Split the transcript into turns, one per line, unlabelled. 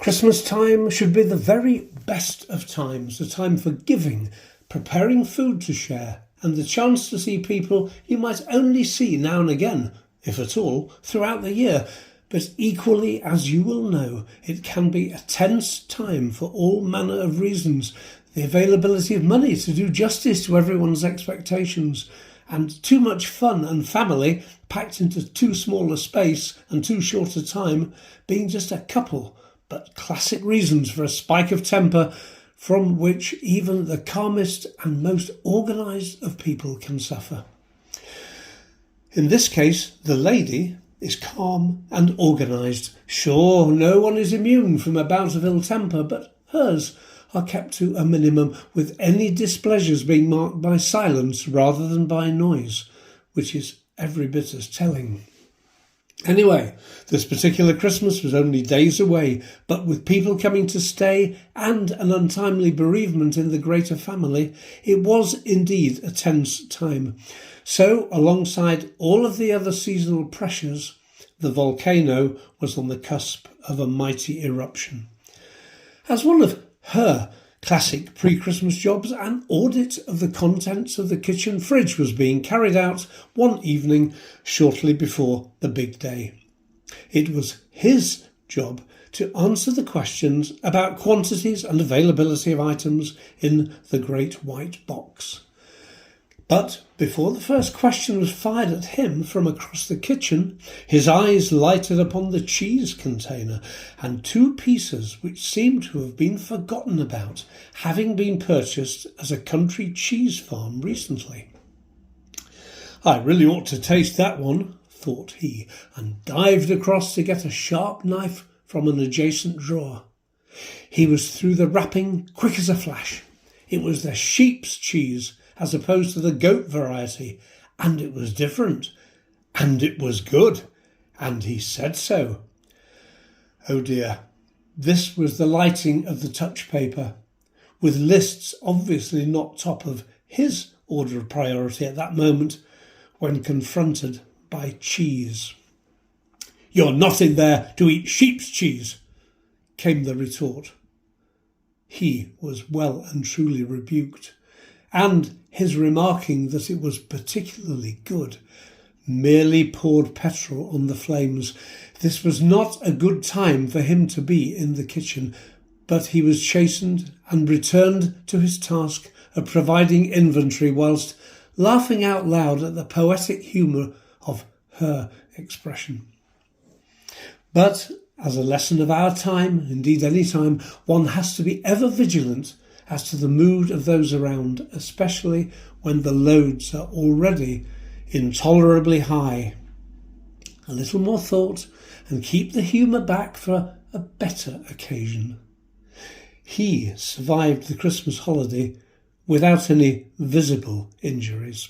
Christmas time should be the very best of times, a time for giving, preparing food to share, and the chance to see people you might only see now and again, if at all, throughout the year. But equally, as you will know, it can be a tense time for all manner of reasons. The availability of money to do justice to everyone's expectations, and too much fun and family packed into too small a space and too short a time, being just a couple but classic reasons for a spike of temper from which even the calmest and most organised of people can suffer. In this case, the lady is calm and organised. Sure, no one is immune from a bout of ill temper, but hers are kept to a minimum, with any displeasures being marked by silence rather than by noise, which is every bit as telling. Anyway, this particular Christmas was only days away, but with people coming to stay and an untimely bereavement in the greater family, it was indeed a tense time. So, alongside all of the other seasonal pressures, the volcano was on the cusp of a mighty eruption. As one of her classic pre-Christmas jobs, an audit of the contents of the kitchen fridge was being carried out one evening shortly before the big day. It was his job to answer the questions about quantities and availability of items in the great white box. But before the first question was fired at him from across the kitchen, his eyes lighted upon the cheese container and two pieces which seemed to have been forgotten about, having been purchased as a country cheese farm recently. "I really ought to taste that one," thought he, and dived across to get a sharp knife from an adjacent drawer. He was through the wrapping quick as a flash. It was the sheep's cheese, as opposed to the goat variety, and it was different, and it was good, and he said so. Oh dear, this was the lighting of the touch paper, with lists obviously not top of his order of priority at that moment when confronted by cheese. "You're not in there to eat sheep's cheese," came the retort. He was well and truly rebuked, and his remarking that it was particularly good merely poured petrol on the flames. This was not a good time for him to be in the kitchen, but he was chastened and returned to his task of providing inventory whilst laughing out loud at the poetic humour of her expression. But as a lesson of our time, indeed any time, one has to be ever vigilant as to the mood of those around, especially when the loads are already intolerably high. A little more thought and keep the humour back for a better occasion. He survived the Christmas holiday without any visible injuries.